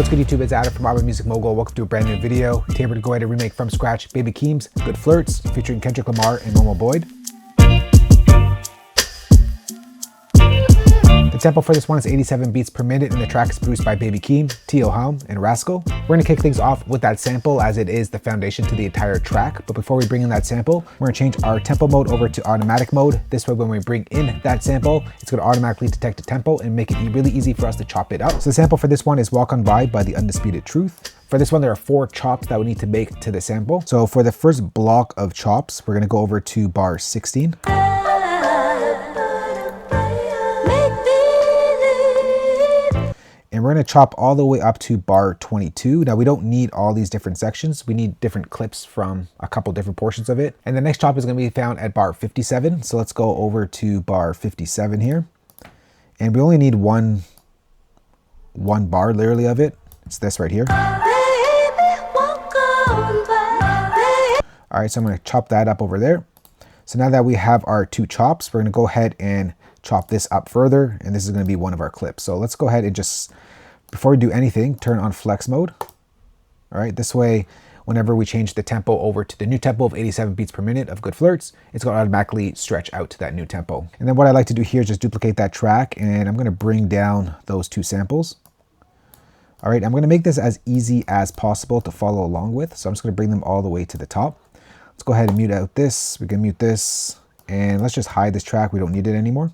What's good YouTube, it's Adam from I'm a Music Mogul. Welcome to a brand new video. Today we're going to go ahead and remake from scratch Baby Keem's Good Flirts featuring Kendrick Lamar and Momo. The tempo for this one is 87 beats per minute and the track is produced by Baby Keem, Teo Halm Rascal. We're going to kick things off with that sample as it is the foundation to the entire track. But before we bring in that sample, we're going to change our tempo mode over to automatic mode. This way when we bring in that sample, it's going to automatically detect the tempo and make it really easy for us to chop it up. So the sample for this one is Walk On By the Undisputed Truth. For this one, there are 4 chops that we need to make to the sample. So for the first block of chops, we're going to go over to bar 16. And we're going to chop all the way up to bar 22. Now we don't need all these different sections. We need different clips from a couple different portions of it. And the next chop is going to be found at bar 57. So let's go over to bar 57 here. And we only need one bar literally of it. It's this right here. All right, so I'm going to chop that up over there. So now that we have our 2 chops, we're going to go ahead and chop this up further, and this is going to be one of our clips. So let's go ahead and just, before we do anything, turn on flex mode. All right, this way, whenever we change the tempo over to the new tempo of 87 beats per minute of Good Flirts, it's going to automatically stretch out to that new tempo. And then what I like to do here is just duplicate that track, and I'm going to bring down those 2 samples. All right, I'm going to make this as easy as possible to follow along with. So I'm just going to bring them all the way to the top. Let's go ahead and mute out this. We can mute this, and let's just hide this track. We don't need it anymore.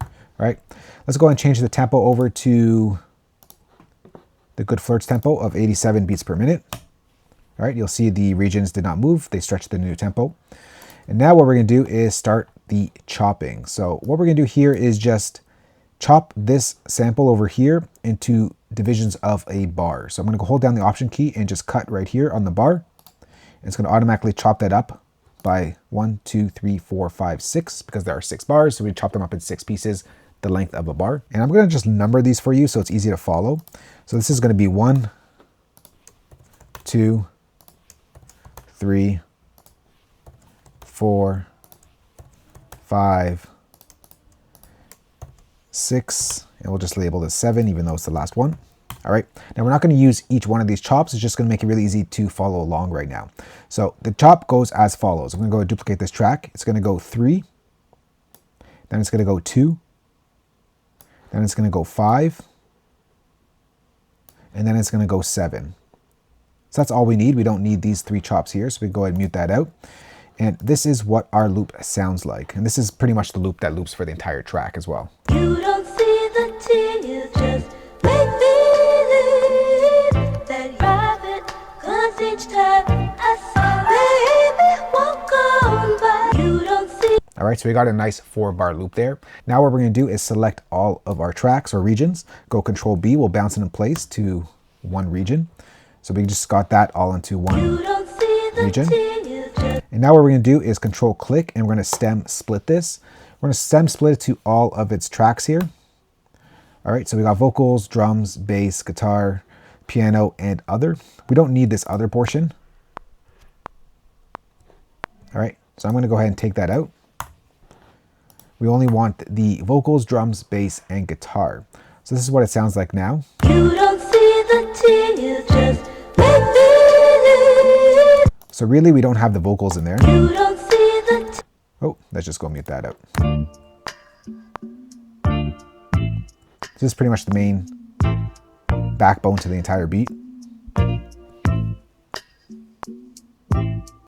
All right, let's go and change the tempo over to the Good Flirts tempo of 87 beats per minute. All right, you'll see the regions did not move. They stretched the new tempo. And now what we're going to do is start the chopping. So what we're going to do here is just chop this sample over here into divisions of a bar. So I'm going to hold down the Option key and just cut right here on the bar. It's going to automatically chop that up by 1, 2, 3, 4, 5, 6, because there are 6 bars. So we chop them up in 6 pieces, the length of a bar. And I'm going to just number these for you so it's easy to follow. So this is going to be 1, 2, 3, 4, 5, 6, and we'll just label this 7, even though it's the last one. All right, now we're not going to use each one of these chops. It's just going to make it really easy to follow along right now. So the chop goes as follows. I'm going to go and duplicate this track. It's going to go 3, then it's going to go 2, then it's going to go 5, and then it's going to go 7. So that's all we need. We don't need these 3 chops here, so we go ahead and mute that out. And this is what our loop sounds like. And this is pretty much the loop that loops for the entire track as well. You don't see the tears, just make believe that you have it, 'cause each time I say, baby, walk on by, you don't see. All right, so we got a nice 4-bar loop there. Now what we're going to do is select all of our tracks or regions. Go Control B, we'll bounce it in place to one region. So we just got that all into one region. And now what we're going to do is Control Click, and we're going to stem split this. We're going to stem split it to all of its tracks here. All right, so we got vocals, drums, bass, guitar, piano, and other. We don't need this other portion. All right, so I'm going to go ahead and take that out. We only want the vocals, drums, bass, and guitar. So this is what it sounds like now. You don't see the tears, just make believe. So really, we don't have the vocals in there. You don't see the oh, let's just go mute that out. This is pretty much the main backbone to the entire beat.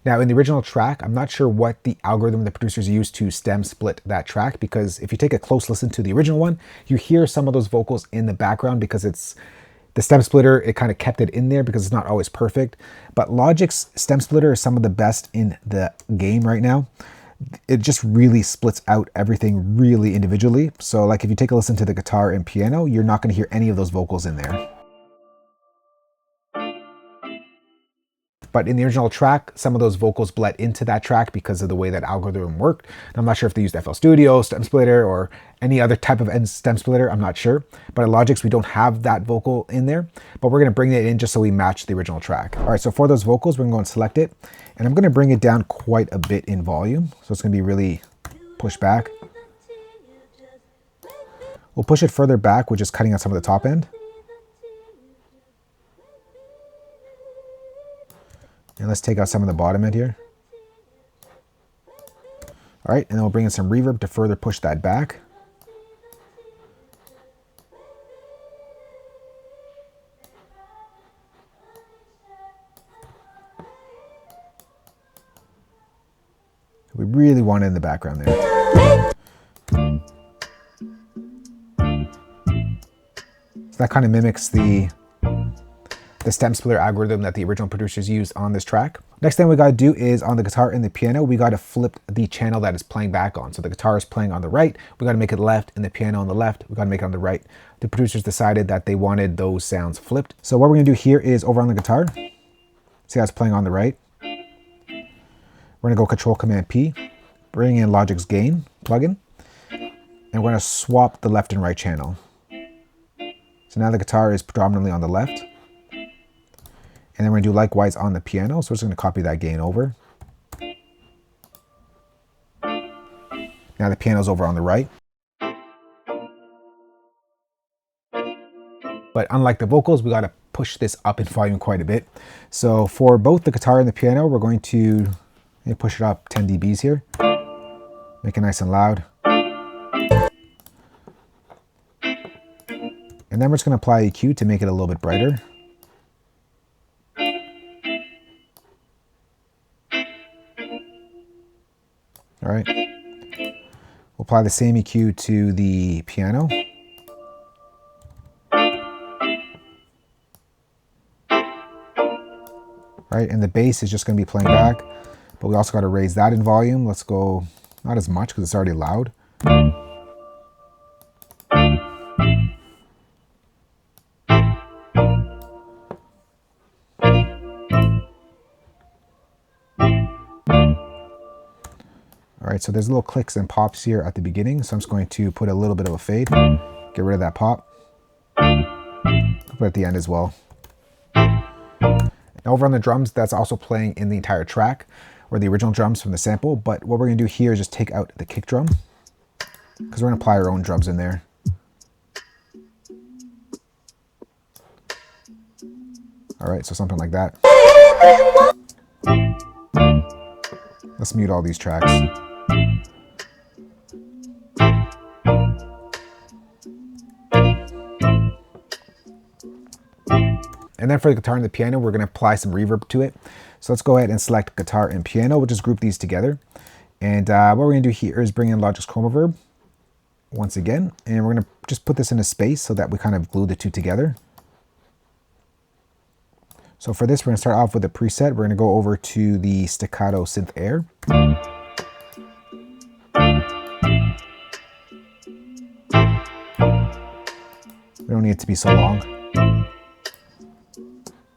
Now in the original track, I'm not sure what the algorithm the producers used to stem split that track, because if you take a close listen to the original one, you hear some of those vocals in the background because it's the stem splitter, it kind of kept it in there because it's not always perfect. But Logic's stem splitter is some of the best in the game right now. It just really splits out everything really individually. So like if you take a listen to the guitar and piano, you're not going to hear any of those vocals in there. But in the original track, some of those vocals bled into that track because of the way that algorithm worked. And I'm not sure if they used FL Studio, Stem Splitter, or any other type of stem splitter. I'm not sure. But at Logic's, we don't have that vocal in there. But we're going to bring it in just so we match the original track. All right, so for those vocals, we're going to go and select it. And I'm going to bring it down quite a bit in volume. So it's going to be really pushed back. We'll push it further back, which is cutting out some of the top end. And let's take out some of the bottom end here. All right, and then we'll bring in some reverb to further push that back. We really want it in the background there. So that kind of mimics the stem splitter algorithm that the original producers used on this track. Next thing we got to do is on the guitar and the piano, we got to flip the channel that is playing back on. So the guitar is playing on the right, we got to make it left, and the piano on the left, we got to make it on the right. The producers decided that they wanted those sounds flipped. So what we're going to do here is over on the guitar, see how it's playing on the right. We're going to go Control Command P, bring in Logic's gain plugin, and we're going to swap the left and right channel. So now the guitar is predominantly on the left. And then we're going to do likewise on the piano. So we're just going to copy that gain over. Now the piano's over on the right. But unlike the vocals, we got to push this up in volume quite a bit. So for both the guitar and the piano, we're going to push it up 10 dBs here. Make it nice and loud. And then we're just going to apply EQ to make it a little bit brighter. All right. We'll apply the same EQ to the piano. All right, and the bass is just going to be playing back, but we also got to raise that in volume. Let's go, not as much because it's already loud. All right, so there's little clicks and pops here at the beginning, so I'm just going to put a little bit of a fade, get rid of that pop. Put it at the end as well. Now over on the drums, that's also playing in the entire track, or the original drums from the sample, but what we're going to do here is just take out the kick drum, because we're going to apply our own drums in there. All right, so something like that. Let's mute all these tracks. And then for the guitar and the piano, we're going to apply some reverb to it. So let's go ahead and select guitar and piano. We'll just group these together. And what we're going to do here is bring in Logic's Chroma Verb once again. And we're going to just put this in a space so that we kind of glue the two together. So for this, we're going to start off with a preset. We're going to go over to the Staccato Synth Air. We don't need it to be so long.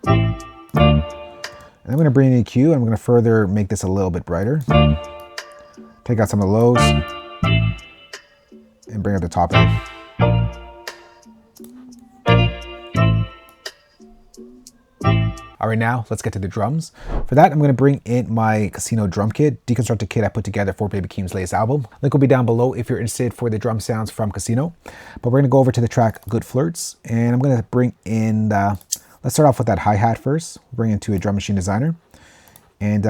And I'm going to bring in EQ, and I'm going to further make this a little bit brighter. Take out some of the lows, and bring up the top end. All right, now let's get to the drums. For that, I'm going to bring in my Casino drum kit, deconstructed kit I put together for Baby Keem's latest album. Link will be down below if you're interested for the drum sounds from Casino. But we're going to go over to the track Good Flirts, and I'm going to bring in, let's start off with that hi-hat first. We'll bring into a Drum Machine Designer. And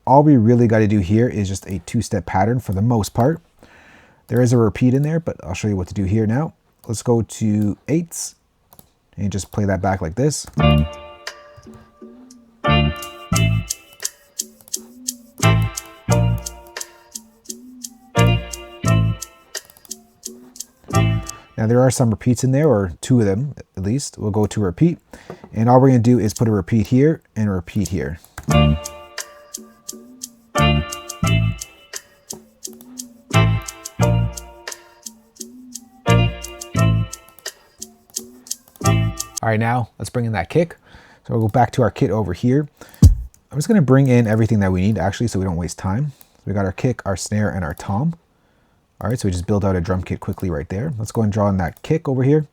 all we really got to do here is just a two-step pattern for the most part. There is a repeat in there, but I'll show you what to do here now. Let's go to 8s and just play that back like this. Now there are some repeats in there, or two of them at least. We'll go to repeat, and all we're going to do is put a repeat here and a repeat here. All right, now let's bring in that kick. So we'll go back to our kit over here. I'm just going to bring in everything that we need actually, so we don't waste time. So we got our kick, our snare, and our tom. All right, so we just build out a drum kit quickly right there. Let's go and draw in that kick over here.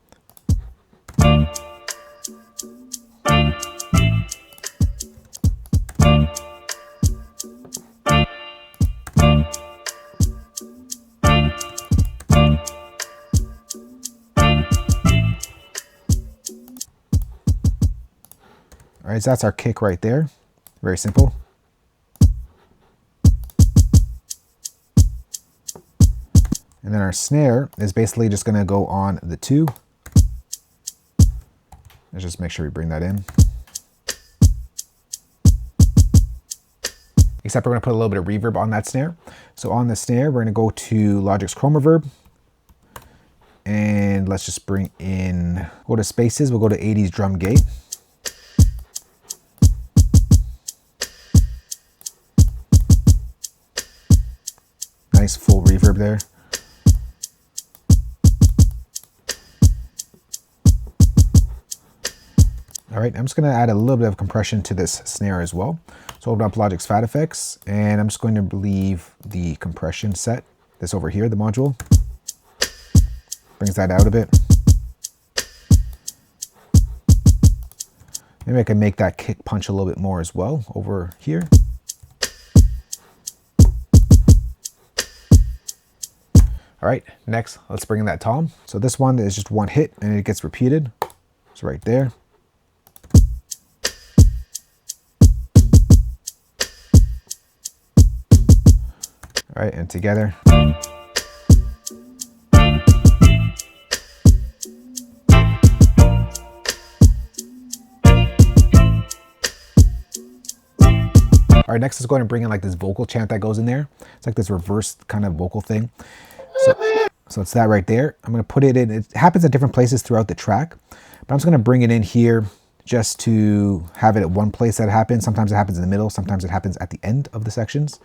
All right, so that's our kick right there. Very simple. And then our snare is basically just going to go on the 2. Let's just make sure we bring that in. Except we're going to put a little bit of reverb on that snare. So on the snare, we're going to go to Logic's Chroma Reverb. And let's just bring in, go to spaces, we'll go to 80s drum gate. Nice full reverb there. All right, I'm just going to add a little bit of compression to this snare as well. So open up Logic's Fat Effects, and I'm just going to leave the compression set, this over here, the module. Brings that out a bit. Maybe I can make that kick punch a little bit more as well over here. All right, next, let's bring in that tom. So this one is just one hit and it gets repeated. It's right there. All right, and together. All right, next let's go ahead and bring in like this vocal chant that goes in there. It's like this reverse kind of vocal thing. So it's that right there. I'm going to put it in. It happens at different places throughout the track, but I'm just going to bring it in here just to have it at one place that happens. Sometimes it happens in the middle. Sometimes it happens at the end of the sections.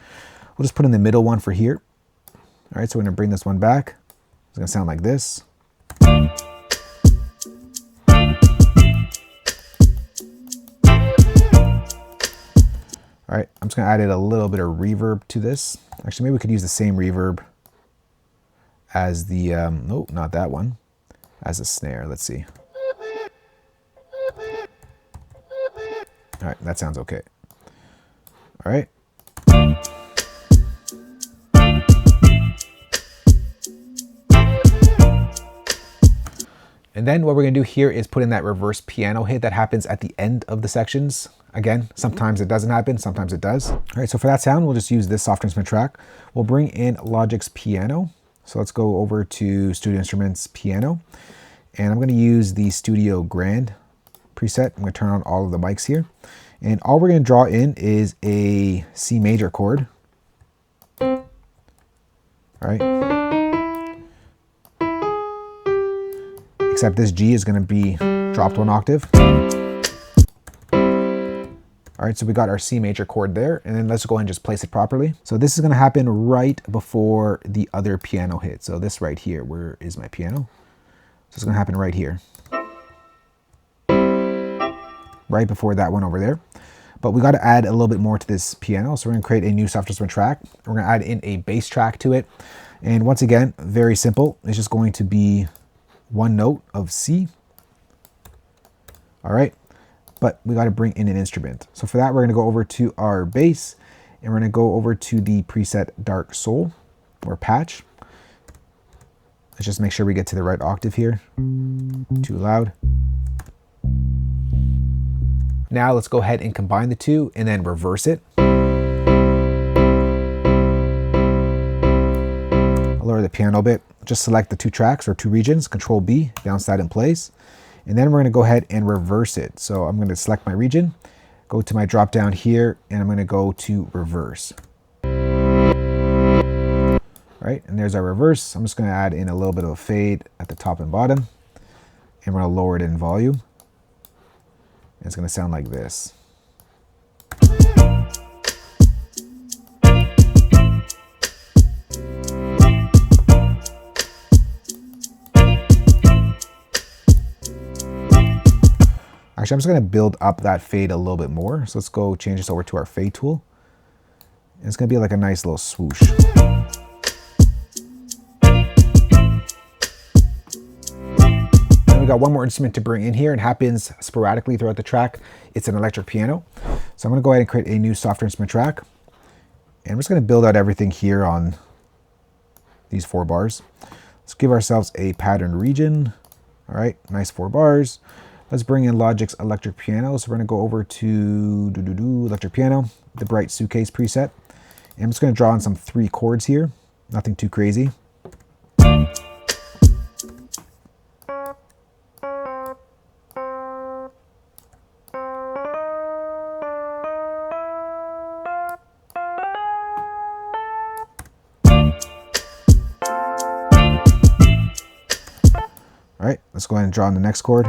We'll just put in the middle one for here. All right, so we're going to bring this one back. It's going to sound like this. All right, I'm just going to add a little bit of reverb to this. Actually, maybe we could use the same reverb as the, no, not that one, as a snare. Let's see. All right, that sounds okay. All right. And then what we're going to do here is put in that reverse piano hit that happens at the end of the sections. Again, sometimes it doesn't happen, sometimes it does. All right, so for that sound, we'll just use this soft instrument track. We'll bring in Logic's piano. So let's go over to Studio Instruments Piano. And I'm going to use the Studio Grand preset. I'm going to turn on all of the mics here. And all we're going to draw in is a C major chord. All right. Except this G is going to be dropped 1 octave. All right, so we got our C major chord there, and then let's go ahead and just place it properly. So this is going to happen right before the other piano hit. So this right here, where is my piano? So it's going to happen right here. Right before that one over there. But we got to add a little bit more to this piano. So we're going to create a new soft instrument track. We're going to add in a bass track to it. And once again, very simple. It's just going to be one note of C. All right, but we got to bring in an instrument. So for that, we're going to go over to our bass, and we're going to go over to the preset Dark Soul or Patch. Let's just make sure we get to the right octave here. Too loud. Now let's go ahead and combine the two and then reverse it. I'll lower the piano a bit. Just select the 2 tracks or 2 regions, Control B, bounce that in place. And then we're going to go ahead and reverse it. So I'm going to select my region, go to my drop down here, and I'm going to go to reverse. All right, and there's our reverse. I'm just going to add in a little bit of a fade at the top and bottom. And we're going to lower it in volume. And it's going to sound like this. Actually, I'm just going to build up that fade a little bit more. So let's go change this over to our fade tool. And it's going to be like a nice little swoosh. And we got one more instrument to bring in here. It happens sporadically throughout the track. It's an electric piano. So I'm going to go ahead and create a new soft instrument track. And we're just going to build out everything here on these 4 bars. Let's give ourselves a pattern region. All right, nice 4 bars. Let's bring in Logic's electric piano. So we're going to go over to electric piano, the bright suitcase preset. And I'm just going to draw in some 3 chords here. Nothing too crazy. All right, let's go ahead and draw in the next chord.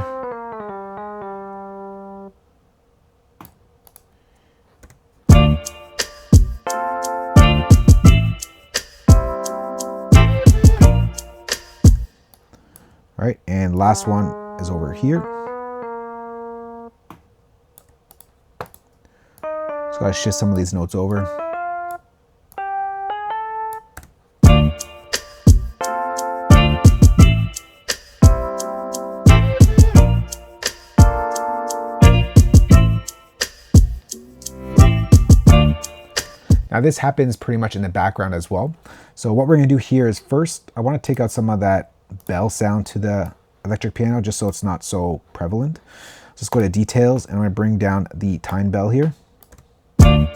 All right, and last one is over here. Just gotta shift some of these notes over. Now this happens pretty much in the background as well. So what we're gonna do here is first, I wanna take out some of that bell sound to the electric piano just so it's not so prevalent. So let's go to details and I'm gonna bring down the time bell here. So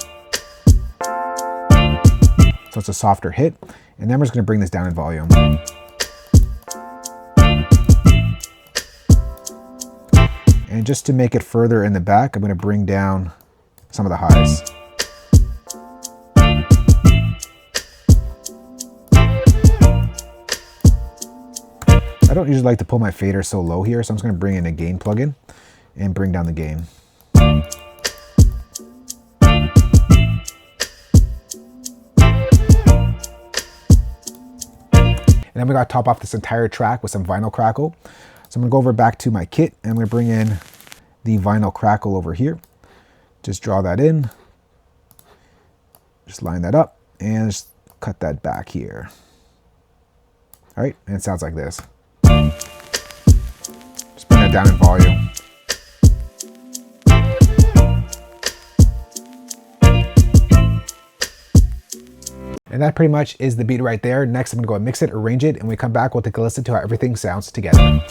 it's a softer hit. And then we're just gonna bring this down in volume. And just to make it further in the back, I'm gonna bring down some of the highs. I don't usually like to pull my fader so low here, so I'm just going to bring in a gain plugin and bring down the gain. And then we got to top off this entire track with some vinyl crackle. So I'm going to go over back to my kit and I'm going to bring in the vinyl crackle over here. Just draw that in. Just line that up and just cut that back here. All right, and it sounds like this. Just bring that down in volume. And that pretty much is the beat right there. Next, I'm gonna go and mix it, arrange it, and when we come back, we'll take a listen to how everything sounds together.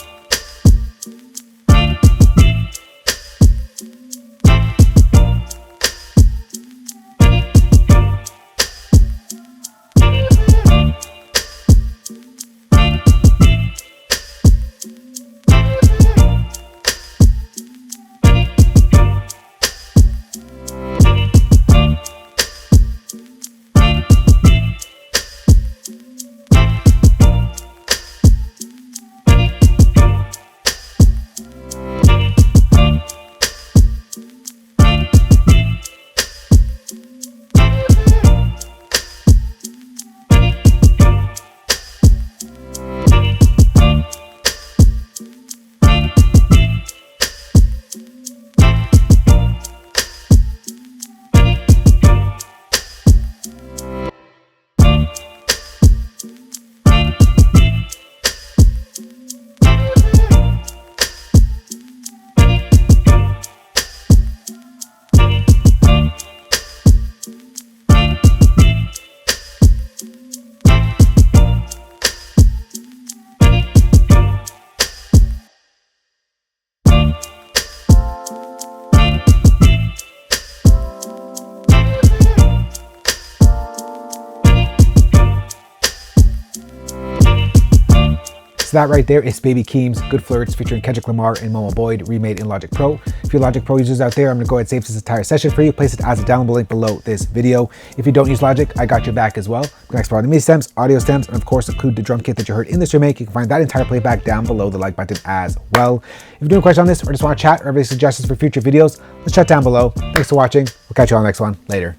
So that right there is Baby Keem's Good Flirts featuring Kendrick, Lamar, and Momo Boyd, remade in Logic Pro. If you're Logic Pro users out there, I'm gonna go ahead and save this entire session for you. Place it as a downloadable link below this video. If you don't use Logic, I got your back as well. You can explore the MIDI stems, audio stems, and of course include the drum kit that you heard in this remake. You can find that entire playback down below the like button as well. If you're doing a question on this or just want to chat or have any suggestions for future videos, let's chat down below. Thanks for watching. We'll catch you on the next one. Later.